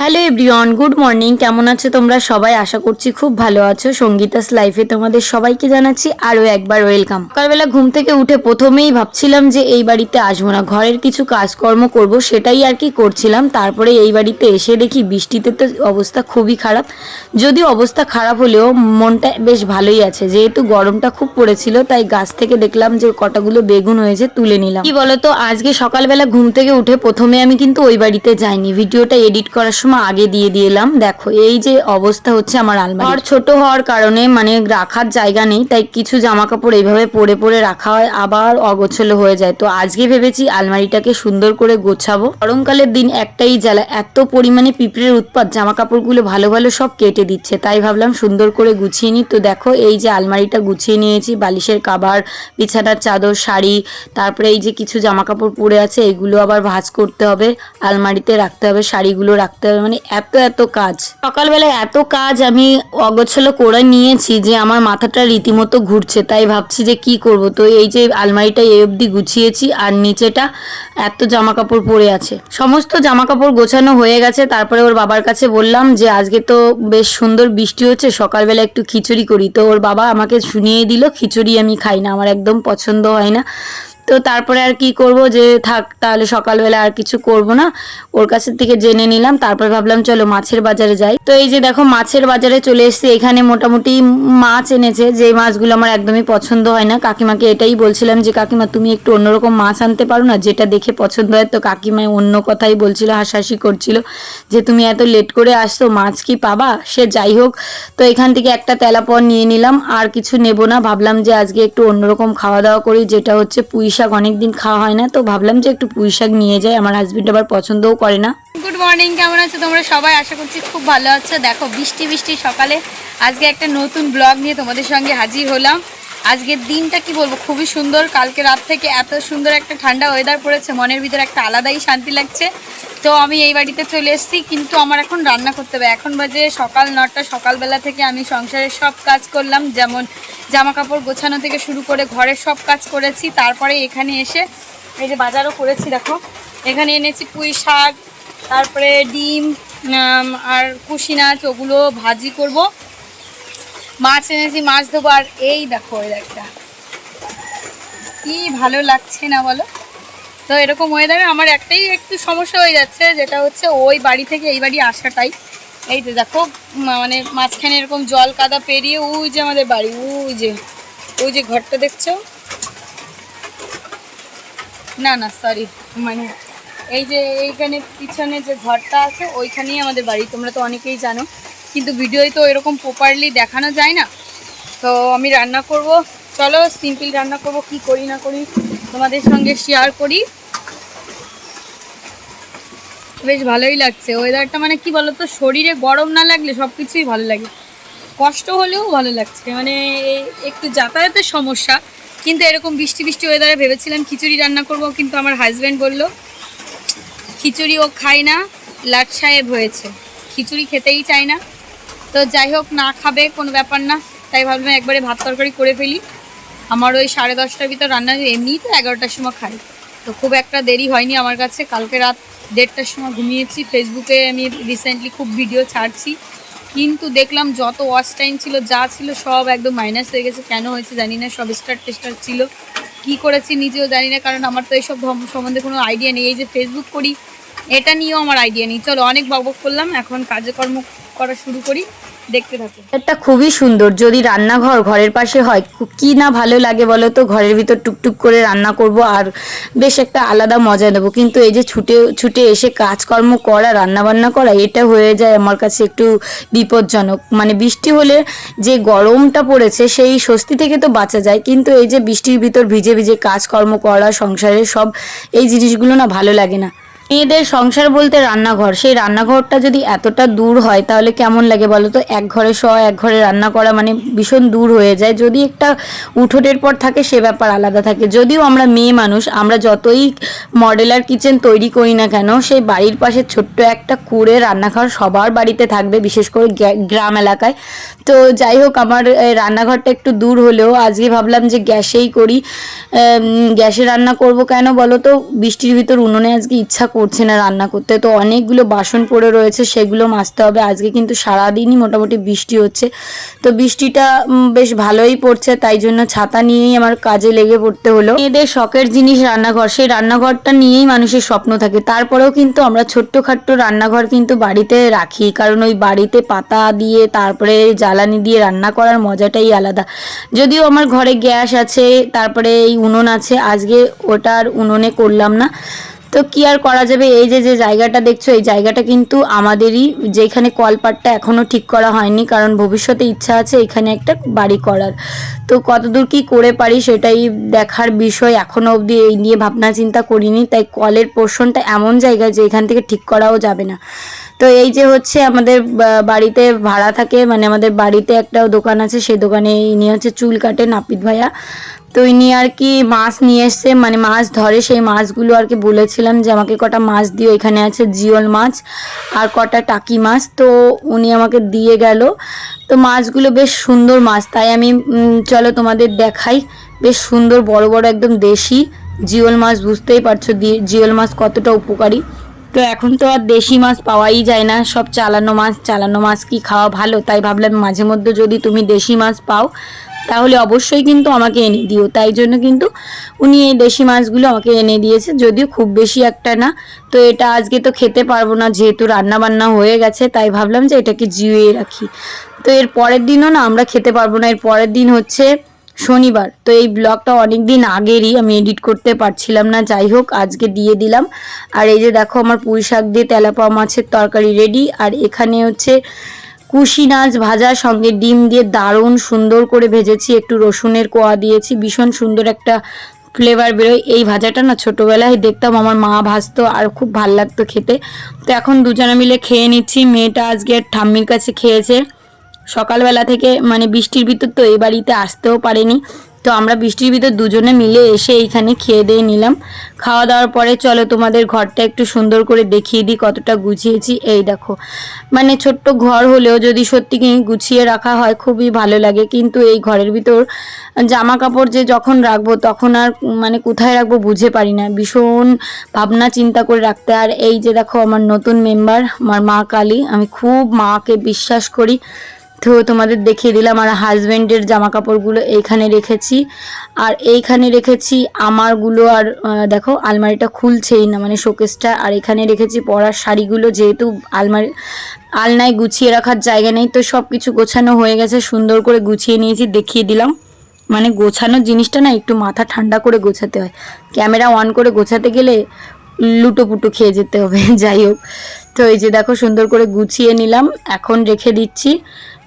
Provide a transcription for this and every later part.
Hello everyone, good morning. কেমন আছো তোমরা সবাই? আশা করছি খুব ভালো আছো। সঙ্গীতাস লাইফে তোমাদের সবাইকে জানাচ্ছি আরও একবার ওয়েলকাম। সকালবেলা ঘুম থেকে উঠে প্রথমেই ভাবছিলাম যে এই বাড়িতে আসবো না, ঘরের কিছু কাজকর্ম করব, সেটাই আর কি করছিলাম। তারপরে এই বাড়িতে এসে দেখি বৃষ্টিতে তো অবস্থা খুবই খারাপ। যদিও অবস্থা খারাপ হলেও মনটা বেশ ভালোই আছে, যেহেতু গরমটা খুব পড়েছিল। তাই গাছ থেকে দেখলাম যে কটাগুলো বেগুন হয়েছে, তুলে নিলাম। কি বলতো, আজকে সকালবেলা ঘুম থেকে উঠে প্রথমে আমি কিন্তু ওই বাড়িতে যাইনি, ভিডিওটা এডিট করার সময় আগে দিয়ে দিলাম। দেখো এই যে অবস্থা হচ্ছে আমার আলমারি। আর ছোট হওয়ার কারণে মানে রাখার জায়গা নেই, তাই কিছু জামা কাপড় এইভাবে পরে পরে রাখা হয়, আবার অগোছলো হয়ে যায়। তো আজকে ভেবেছি আলমারিটাকে সুন্দর করে গোছাবো। গরমকালের দিন একটাই জ্বালা, এত পরিমাণে পিঁপড়ের উৎপাত, জামা কাপড়গুলো ভালো ভালো সব কেটে দিচ্ছে। তাই ভাবলাম সুন্দর করে গুছিয়ে নিই। তো দেখো এই যে আলমারিটা গুছিয়ে নিয়েছি, বালিশের কাভার, বিছানার চাদর, শাড়ি, তারপরে এই যে কিছু জামা কাপড় পরে আছে এগুলো আবার ভাঁজ করতে হবে, আলমারিতে রাখতে হবে, শাড়িগুলো রাখতে হবে। মানে এত এত কাজ, সকালবেলায় এত কাজ আমি অগোছলো করে নিয়েছি যে আমার মাথাটা রীতিমতো ঘুরছে। তাই ভাবছি যে কি করব। তো এই যে আলমারিটা এই অবধি গুছিয়েছি, আর নিচেটা এত জামা কাপড় পরে আছে। সমস্ত জামা কাপড় গোছানো হয়ে গেছে। তারপরে ওর বাবার কাছে বললাম যে আজকে তো বেশ সুন্দর বৃষ্টি হচ্ছে, সকালবেলা একটু খিচুড়ি করি। তো ওর বাবা আমাকে শুনিয়ে দিল, খিচুড়ি আমি খাই না, আমার একদম পছন্দ হয় না। তো তারপরে আর কি করব, যে থাক তাহলে সকালবেলা আর কিছু করব না, ওর কাছের থেকে জেনে নিলাম। তারপর ভাবলাম চলো মাছের বাজারে যাই। তো এই যে দেখো মাছের বাজারে চলে এসেছি। এখানে মোটামুটি মাছ এনেছে, যে মাছগুলো আমার একদমই পছন্দ হয় না। কাকিমাকে এটাই বলছিলাম যে কাকিমা তুমি একটু অন্যরকম মাছ আনতে পারো না, যেটা দেখে পছন্দ হয়। তো কাকিমা অন্য কথাই বলছিল, হাসাহাসি করছিল যে তুমি এত লেট করে আসছো, মাছ কি পাবা? সে যাই হোক, তো এখান থেকে একটা তেলাপোয়া নিয়ে নিলাম, আর কিছু নেব না। ভাবলাম যে আজকে একটু অন্যরকম খাওয়া দাওয়া করি, যেটা হচ্ছে পুঁই শাক, অনেকদিন খাওয়া হয় না। তো ভাবলাম যে একটু পুঁই শাক নিয়ে যাই, আমার হাজবেন্ড আবার পছন্দও করে না। গুড মর্নিং, কেমন আছো তোমরা সবাই? আশা করছি খুব ভালো আছো। দেখো বৃষ্টি বৃষ্টি সকালে আজকে একটা নতুন ব্লগ নিয়ে তোমাদের সঙ্গে হাজির হলাম। আজকের দিনটা কি বলবো, খুবই সুন্দর। কালকে রাত থেকে এত সুন্দর একটা ঠান্ডা ওয়েদার পড়েছে, মনের ভিতরে একটা আলাদাই শান্তি লাগছে। তো আমি এই বাড়িতে চলে এসেছি, কিন্তু আমার এখন রান্না করতে হবে। এখন বাজে সকাল 9টা। সকালবেলা থেকে আমি সংসারের সব কাজ করলাম, যেমন জামা কাপড় গোছানো থেকে শুরু করে ঘরের সব কাজ করেছি। তারপরে এখানে এসে এই যে বাজারও করেছি। দেখো এখানে এনেছি পুঁই শাক, তারপরে ডিম আর কুশি মাছ, ওগুলো ভাজি করব। মাছ এনেছি, মাছ দেবো। আর এই দেখো এই একটা কি ভালো লাগছে না বলো? তো এরকম ওয়েদারে আমার একটাই একটু সমস্যা হয়ে যাচ্ছে, যেটা হচ্ছে ওই বাড়ি থেকে এই বাড়ি আসাটাই। এই তো দেখো মানে মাঝখানে এরকম জল কাদা পেরিয়ে ওই যে আমাদের বাড়ি, ওই যে ঘরটা দেখছো, না না সরি, মানে এই যে এইখানে পিছনে যে ঘরটা আছে ওইখানেই আমাদের বাড়ি। তোমরা তো অনেকেই জানো, কিন্তু ভিডিওয় তো এরকম প্রপারলি দেখানো যায় না। তো আমি রান্না করব, চলো সিম্পল রান্না করব, কি করি না করি তোমাদের সঙ্গে শেয়ার করি। বেশ ভালোই লাগছে ওয়েদারটা, মানে কি বলো তো, শরীরে গরম না লাগলে সব কিছুই ভালো লাগে, কষ্ট হলেও ভালো লাগছে। মানে একটু যাতায়াতের সমস্যা, কিন্তু এরকম বৃষ্টি বৃষ্টি ওয়েদারে ভেবেছিলাম খিচুড়ি রান্না করব, কিন্তু আমার হাজব্যান্ড বলল খিচুড়ি ও খায় না, লাট সাহেব হয়েছে, খিচুড়ি খেতেই চায় না। তো যাই হোক, না খাবে কোনো ব্যাপার না, তাই ভাবলাম একবারে ভাত তরকারি করে ফেলি। আমার ওই 10:30টার ভিতর রান্না, এমনিই তো 11টার সময় খাই, তো খুব একটা দেরি হয়নি আমার কাছে। কালকে রাত 1:30টার সময় ঘুমিয়েছি। ফেসবুকে আমি রিসেন্টলি খুব ভিডিও ছাড়ছি, কিন্তু দেখলাম যত ওয়াচ টাইম ছিল, যা ছিল সব একদম মাইনাস হয়ে গেছে। কেন হয়েছে জানি না, সব স্টার টেস্টার ছিল, কি করেছি নিজেও জানি না, কারণ আমার তো এইসব সম্বন্ধে কোনো আইডিয়া নেই। এই যে ফেসবুক করি, এটা নিয়েও আমার আইডিয়া নেই। চলো অনেক বকবক করলাম, এখন কাজকর্ম করা শুরু করি, দেখতে থাকো। এটা খুবই সুন্দর, যদি রান্নাঘর ঘরের পাশে হয় কি না ভালো লাগে বলো তো। ঘরের ভিতর টুকটুক করে রান্না করব আর বেশ একটা আলাদা মজা নেব। কিন্তু এই যে ছুটে ছুটে এসে কাজকর্ম করা, রান্না বান্না করা, এটা হয়ে যায় আমার কাছে একটু বিপজ্জনক। মানে বৃষ্টি হলে যে গরমটা পড়েছে সেই স্বস্তি থেকে তো বাঁচা যায়, কিন্তু এই যে বৃষ্টির ভিতর ভিজে ভিজে কাজকর্ম করা, সংসারের সব এই জিনিসগুলো না ভালো লাগে না। মেয়েদের সংসার বলতে রান্নাঘর, সেই রান্নাঘরটা যদি এতটা দূর হয় তাহলে কেমন লাগে বলো তো। এক ঘরে শোয়া, এক ঘরে রান্না করা, মানে ভীষণ দূর হয়ে যায়। যদি একটা উঠোনের পর থাকে সে ব্যাপার আলাদা থাকে। যদিও আমরা মেয়ে মানুষ, আমরা যতই মডেলার কিচেন তৈরি করি না কেন, সেই বাড়ির পাশে ছোট্ট একটা কুঁড়ে রান্নাঘর সবার বাড়িতে থাকবে, বিশেষ করে গ্রাম এলাকায়। তো যাই হোক, আমার রান্নাঘরটা একটু দূর হলেও আজকে ভাবলাম যে গ্যাসেই করি। গ্যাসে রান্না করব কেন বলো তো, বৃষ্টির ভিতর উনুনে আজকে ইচ্ছা করছে না রান্না করতে। তো অনেকগুলো বাসন পড়ে রয়েছে, সেগুলো মাজতে হবে। আজকে কিন্তু সারাদিনই মোটামুটি বৃষ্টি হচ্ছে, তো বৃষ্টিটা বেশ ভালোই পড়ছে, তাই জন্য ছাতা নিয়েই আমার কাজে লেগে পড়তে হলো। এদের শখের জিনিস রান্নাঘর, সেই রান্নাঘরটা নিয়েই মানুষের স্বপ্ন থাকে। তারপরেও কিন্তু আমরা ছোট্টখাট্ট রান্নাঘর কিন্তু বাড়িতে রাখি, কারণ ওই বাড়িতে পাতা দিয়ে তারপরে জ্বালানি দিয়ে রান্না করার মজাটাই আলাদা। যদিও আমার ঘরে গ্যাস আছে, তারপরে এই উনুন আছে, আজকে ওটার উনুনে করলাম না। তো কি আর করা যাবে। এই যে যে জায়গাটা দেখছো, এই জায়গাটা কিন্তু আমাদেরই, যেখানে কলপাটটা এখনও ঠিক করা হয়নি, কারণ ভবিষ্যতে ইচ্ছা আছে এখানে একটা বাড়ি করার। তো কতদূর কি করে পারি সেটাই দেখার বিষয়, এখনও অবধি এই নিয়ে ভাবনা চিন্তা করিনি। তাই কলের পোর্শনটা এমন জায়গায় যে এখান থেকে ঠিক করাও যাবে না। তো এই যে হচ্ছে আমাদের বাড়িতে ভাড়া থাকে, মানে আমাদের বাড়িতে একটা দোকান আছে, সেই দোকানে ইনি হচ্ছে চুল কাটে, নাপিত ভাইয়া। তো ইনি আর কি মাছ নিয়ে এসছে, মানে মাছ ধরে, সেই মাছগুলো আর কি বলেছিলাম যে আমাকে কটা মাছ দিও, এখানে আছে জিওল মাছ আর কটা টাকি মাছ। তো উনি আমাকে দিয়ে গেল। তো মাছগুলো বেশ সুন্দর মাছ, তাই আমি চলো তোমাদের দেখাই। বেশ সুন্দর বড় বড় একদম দেশি জিওল মাছ, বুঝতেই পারছো জিওল মাছ কতটা উপকারী। তো এখন তো আর দেশি মাছ পাওয়াই যায় না, সব চালানো মাছ। চালানো মাছ কি খাওয়া ভালো? তাই ভাবলাম মাঝে মধ্যে যদি তুমি দেশি মাছ পাও তাহলে অবশ্যই কিন্তু আমাকে এনে দিও। তাই জন্য কিন্তু উনি এই দেশি মাছগুলো আমাকে এনে দিয়েছে, যদিও খুব বেশি একটা না। তো এটা আজকে তো খেতে পারবো না, যেহেতু রান্না বান্না হয়ে গেছে, তাই ভাবলাম যে এটাকে জিউয়ে রাখি। তো এর পরের দিনও না আমরা খেতে পারবো না, এর পরের দিন হচ্ছে শনিবার। তো এই ব্লগটা অনেক দিন আগেরই, আমি এডিট করতে পারছিলাম না, যাই হোক আজকে দিয়ে দিলাম। আর এই যে দেখো আমার পুঁই শাক দিয়ে তেলাপোয়া মাছের তরকারি রেডি। আর এখানে হচ্ছে কুশি মাছ ভাজা, সঙ্গে ডিম দিয়ে দারুণ সুন্দর করে ভেজেছি, একটু রসুনের কোয়া দিয়েছি, ভীষণ সুন্দর একটা ফ্লেভার বেরোয়। এই ভাজাটা না ছোটোবেলায় দেখতাম আমার মা ভাজতো, আর খুব ভাল লাগতো খেতে। তো এখন দুজনে মিলে খেয়ে নিচ্ছি। মেয়েটা আজকে ঠাম্মির কাছে খেয়েছে সকালবেলা থেকে, মানে বৃষ্টির ভিতর তো এই বাড়িতে আসতেও পারেনি। তো আমরা বৃষ্টির ভিতর দুজনে মিলে এসে এইখানে খেয়ে দিয়ে নিলাম। খাওয়া দাওয়ার পরে চলো তোমাদের ঘরটা একটু সুন্দর করে দেখিয়ে দিই কতটা গুছিয়েছি। এই দেখো, মানে ছোট্ট ঘর হলেও যদি সত্যি কি গুছিয়ে রাখা হয় খুবই ভালো লাগে, কিন্তু এই ঘরের ভিতর জামা কাপড় যে যখন রাখবো তখন আর মানে কোথায় রাখবো বুঝে পারি না, ভীষণ ভাবনা চিন্তা করে রাখতে। আর এই যে দেখো আমার নতুন মেম্বার, আমার মা কালী, আমি খুব মাকে বিশ্বাস করি। তো তোমাদের দেখিয়ে দিলাম। আর হাজব্যান্ডের জামা কাপড়গুলো এইখানে রেখেছি, আর এইখানে রেখেছি আমারগুলো। আর দেখো আলমারিটা খুলছেই না, মানে শোকেসটা। আর এখানে রেখেছি পরার শাড়িগুলো, যেহেতু আলনায় গুছিয়ে রাখার জায়গা নেই, তো সব কিছু গোছানো হয়ে গেছে, সুন্দর করে গুছিয়ে নিয়েছি, দেখিয়ে দিলাম। মানে গোছানোর জিনিসটা না একটু মাথা ঠান্ডা করে গোছাতে হয়, ক্যামেরা অন করে গোছাতে গেলে লুটোপুটো খেয়ে যেতে হবে। যাই হোক, তো এই যে দেখো সুন্দর করে গুছিয়ে নিলাম, এখন রেখে দিচ্ছি।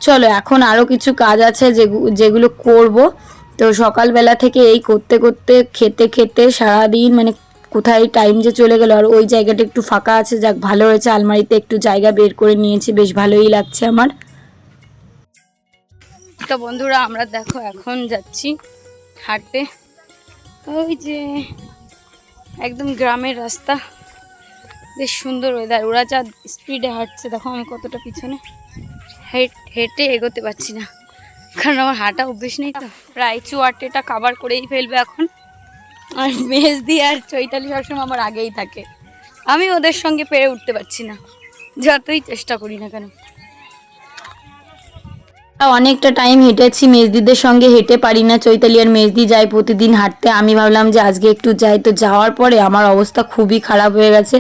চলো এখন আরও কিছু কাজ আছে যেগুলো করব। তো সকালবেলা থেকে এই করতে করতে খেতে খেতে সারাদিন মানে কোথায় টাইম যে চলে গেল। আর ওই জায়গাটা একটু ফাঁকা আছে, যাক ভালো হয়েছে, আলমারিতে একটু জায়গা বের করে নিয়েছি, বেশ ভালোই লাগছে আমার। তো বন্ধুরা আমরা দেখো এখন যাচ্ছি হাঁটতে, ওই যে একদম গ্রামের রাস্তা, বেশ সুন্দর ওয়েদার। ওরা যা স্পিডে হাঁটছে দেখো, আমি কতটা পিছনে, হেঁটে এগোতে পারছি না, কারণ আমার হাঁটা অভ্যেস নেই। তো রাইচু আটেটা কাভার করেই ফেলবে এখন, আর মেজদি আর চৈতালি সবসময় আমার আগেই থাকে, আমি ওদের সঙ্গে পেরে উঠতে পারছি না, যতই চেষ্টা করি না কেন। অনেকটা টাইম হেঁটেছি, মেজদিদের সঙ্গে হেঁটে পারি না। চৈতালি আর মেজদি যায় প্রতিদিন হাঁটতে, আমি ভাবলাম যে আজকে একটু যাই। তো যাওয়ার পরে আমার অবস্থা খুবই খারাপ হয়ে গেছে।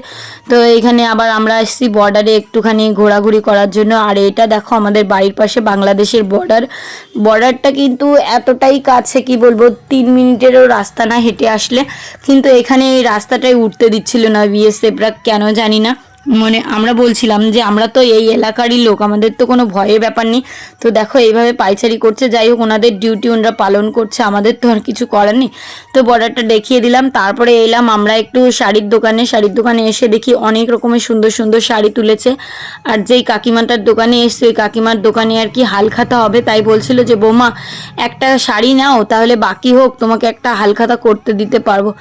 তো এইখানে আবার আমরা এসেছি বর্ডারে একটুখানি ঘোরাঘুরি করার জন্য। আর এটা দেখো আমাদের বাড়ির পাশে বাংলাদেশের বর্ডারটা কিন্তু এতটাই কাছে, কি বলবো, 3 মিনিটেরও রাস্তা না হেঁটে আসলে। কিন্তু এখানে এই রাস্তাটাই উঠতে দিচ্ছিল না বিএসএফরা, কেন জানি না। মানে আমরা বলছিলাম যে আমরা তো এই এলাকারই লোক, আমাদের তো কোনো ভয়ের ব্যাপার নেই। তো দেখো এইভাবে পাইচারি করছে, যাই হোক ওনাদের ডিউটি ওনারা পালন করছে, আমাদের তো আর কিছু করার নেই। তো বর্ডারটা দেখিয়ে দিলাম, তারপরে এলাম আমরা একটু শাড়ির দোকানে এসে দেখি অনেক রকমের সুন্দর সুন্দর শাড়ি তুলেছে। আর যেই কাকিমাটার দোকানে এসছে, ওই কাকিমার দোকানে আর কি হালখাতা হবে, তাই বলছিল যে বৌমা একটা শাড়ি নাও, তাহলে বাকি হোক তোমাকে একটা হালখাতা করতে দিতে পারবো।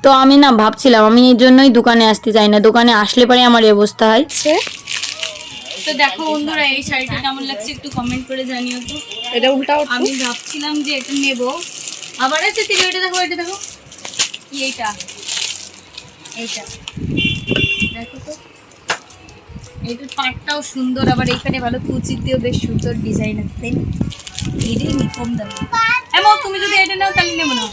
তো আমি না ভাবছিলাম, আমি এই জন্যই দোকানে আসতে চাই না, দোকানে আসলে পরে আমার অবস্থা হয়। তো দেখো বন্ধুরা এই শাড়িটা কেমন লাগছে একটু কমেন্ট করে জানিও তো। এটা উল্টাও, আমি ভাবছিলাম যে এটা নেব, আবার আছে তিল, এটা দেখো কি এইটা দেখো তো এটার পাটটাও সুন্দর, আবার এখানে ভালো কুচিতেও বেশ সুন্দর ডিজাইন আছে, তাই না? এটাই নি কম দামে। এমন তুমি যদি এটা নাও তাহলে নেবো না,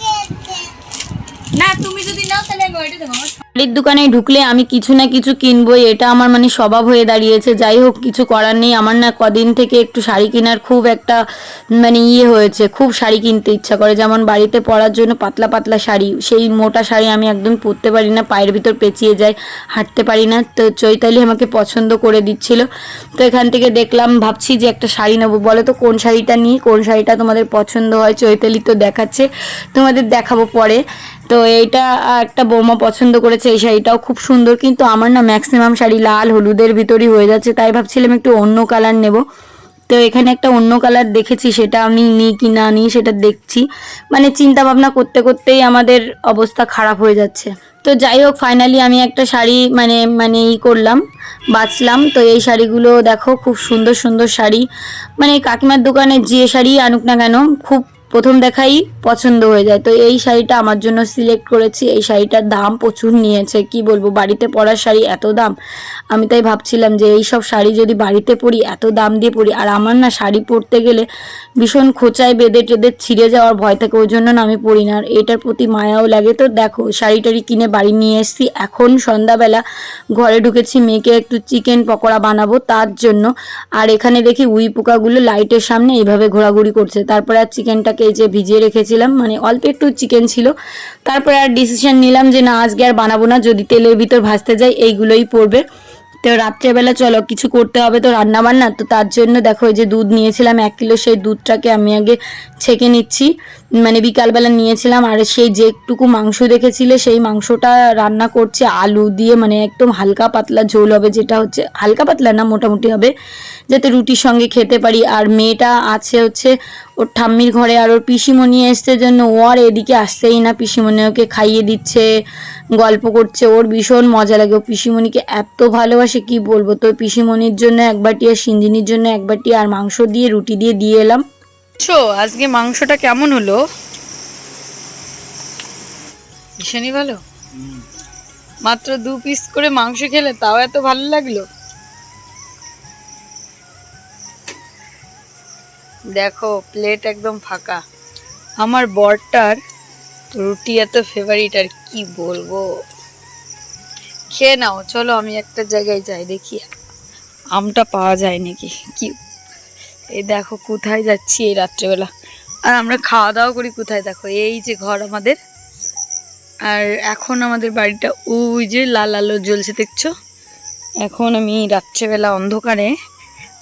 না তুমি যদি নাও তাহলে আমি ওইটা দেবো। শাড়ির দোকানে ঢুকলে আমি কিছু না কিছু কিনবই, এটা আমার মানে স্বভাব হয়ে দাঁড়িয়েছে। যাই হোক, কিছু করার নেই। আমার না কদিন থেকে একটু শাড়ি কেনার খুব একটা মানে হয়েছে, খুব শাড়ি কিনতে ইচ্ছা করে। যেমন বাড়িতে পরার জন্য পাতলা পাতলা শাড়ি, সেই মোটা শাড়ি আমি একদম পরতে পারি না, পায়ের ভিতর পেঁচিয়ে যায়, হাঁটতে পারি না। তো চৈতালি আমাকে পছন্দ করে দিচ্ছিল, তো এখান থেকে দেখলাম, ভাবছি যে একটা শাড়ি নেবো। বলো তো কোন শাড়িটা নিই, কোন শাড়িটা তোমাদের পছন্দ হয়। চৈতালি তো দেখাচ্ছে, তোমাদের দেখাবো পরে। তো এইটা একটা বৌমা পছন্দ করেছে, এই শাড়িটাও খুব সুন্দর, কিন্তু আমার না ম্যাক্সিমাম শাড়ি লাল হলুদের ভিতরই হয়ে যাচ্ছে, তাই ভাবছিলাম একটু অন্য কালার নেব। তো এখানে একটা অন্য কালার দেখেছি, সেটা আমি নিই কি না নিই সেটা দেখছি। মানে চিন্তা ভাবনা করতে করতেই আমাদের অবস্থা খারাপ হয়ে যাচ্ছে। তো যাই হোক, ফাইনালি আমি একটা শাড়ি মানে মানে করলাম, বাছলাম। তো এই শাড়িগুলো দেখো, খুব সুন্দর সুন্দর শাড়ি। মানে কাকিমার দোকানে যে শাড়ি আনুক না কেন, খুব প্রথম দেখাই পছন্দ হয়ে যায়। তো এই শাড়িটা আমার জন্য সিলেক্ট করেছি। এই শাড়িটার দাম প্রচুর নিয়েছে, কি বলবো, বাড়িতে পরার শাড়ি এত দাম। আমি তাই ভাবছিলাম যে এই সব শাড়ি যদি বাড়িতে পরি, এত দাম দিয়ে পরি। আর আমার না শাড়ি পরতে গেলে ভীষণ খোঁচায় বেঁধে টেঁধে ছিঁড়ে যাওয়ার ভয় থাকে, ওই জন্য না আমি পরি না। আর এটার প্রতি মায়াও লাগে। তো দেখো, শাড়ি টাড়ি কিনে বাড়ি নিয়ে এসেছি। এখন সন্ধ্যাবেলা ঘরে ঢুকেছি, মেয়েকে একটু চিকেন পকোড়া বানাবো তার জন্য। আর এখানে দেখি উই পোকাগুলো লাইটের সামনে এইভাবে ঘোরাঘুরি করছে। তারপরে আর চিকেনটাকে এই যে ভিজিয়ে রেখেছিলাম, মানে অল্প একটু চিকেন ছিল। তারপরে আর ডিসিশন নিলাম যে না, আজকে আর বানাবো না, যদি তেলের ভিতর ভাজতে যাই এইগুলোই পড়বে। তো রাত্রেবেলা চলো কিছু করতে হবে তো, রান্না বান্না। তো তার জন্য দেখো, এই যে দুধ নিয়েছিলাম 1 কিলো, সেই দুধটাকে আমি আগে ছেঁকে নিচ্ছি। মানে বিকালবেলা নিয়েছিলাম। আর সেই যেটুকু মাংস দেখেছিলে, সেই মাংসটা রান্না করছে আলু দিয়ে, মানে একদম হালকা পাতলা ঝোল হবে, যেটা হচ্ছে হালকা পাতলা না, মোটামুটি হবে, যাতে রুটির সঙ্গে খেতে পারি। আর মেয়েটা আছে হচ্ছে ওর ঠাম্মির ঘরে, আর ওর পিসিমণি এসছে জন্য ও আর এদিকে আসছেই না। পিসিমণি ওকে খাইয়ে দিচ্ছে, গল্প করছে, ওর ভীষণ মজা লাগে। ও পিসিমণিকে এত ভালোবাসে কি বলবো। তো পিসিমণির জন্য এক বাটি, আর সিঞ্জিনির জন্য এক বাটি, আর মাংস দিয়ে রুটি দিয়ে এলাম। আজকে মাংসটা কেমন হলো? ভীষণই ভালো। মাত্র 2 পিস করে মাংস খেলে তাও এত ভালো লাগলো। দেখো প্লেট একদম ফাঁকা। আমার বরটার রুটি এত ফেভারিট, আর কি বলবো। খেয়ে নাও, চলো আমি একটা জায়গায় যাই, দেখি আমটা পাওয়া যায় নাকি। কি এই দেখো কোথায় যাচ্ছি এই রাত্রেবেলা, আর আমরা খাওয়া দাওয়া করি কোথায়, দেখো এই যে ঘর আমাদের। আর এখন আমাদের বাড়িটা ওই যে লাল আলো জ্বলছে দেখছো। এখন আমি রাত্রেবেলা অন্ধকারে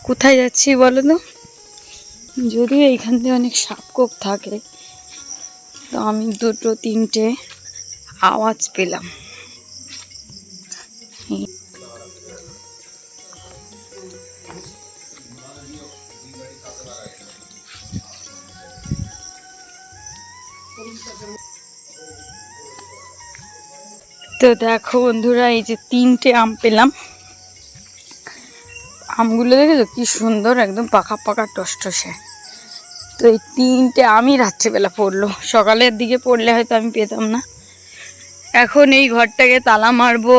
কোথায় যাচ্ছি বলো তো? যদিও এইখান থেকে অনেক সাপকোপ থাকে, তো আমি 2-3টে আওয়াজ পেলাম। তো দেখো বন্ধুরা, এই যে 3টে আম পেলাম। আমগুলো দেখেছো কি সুন্দর, একদম পাকা পাকা টসটসে। তো এই 3টে আমই রাত্রিবেলা পড়লো, সকালের দিকে পড়লে হয়তো আমি পেতাম না। এখন এই ঘরটাকে তালা মারবো।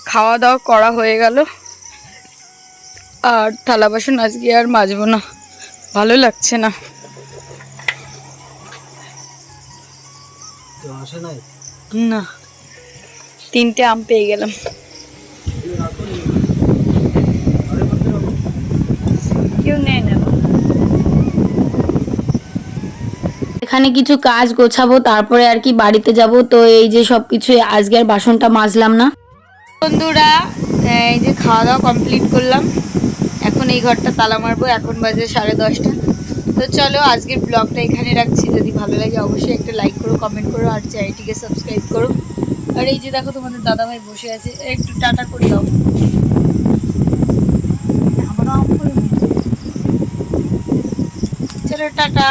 খাওয়া দাওয়া করা হয়ে গেল। আর থালা বাসন আজকে আর মাজবো না, ভালো লাগছে না। না, 3টে আম পেয়ে গেলাম। কেউ নেয় না। এখানে কিছু কাজ গোছাবো, তারপরে আর কি বাড়িতে যাব। তো এই যে সব কিছু, আজকে আর বাসনটা মাজলাম না। বন্ধুরা, এই যে খাওয়া দাওয়া কমপ্লিট করলাম, এখন এই ঘরটা তালা মারবো। এখন বাজে 10:30। তো চলো আজকের ব্লগটা এখানে রাখছি। যদি ভালো লাগে অবশ্যই একটা লাইক করো, কমেন্ট করো, আর চ্যানেলটিকে সাবস্ক্রাইব করো। আর এই যে দেখো তোমাদের দাদাভাই বসে আছে, একটু টাটা করে দাও। চলো টাটা।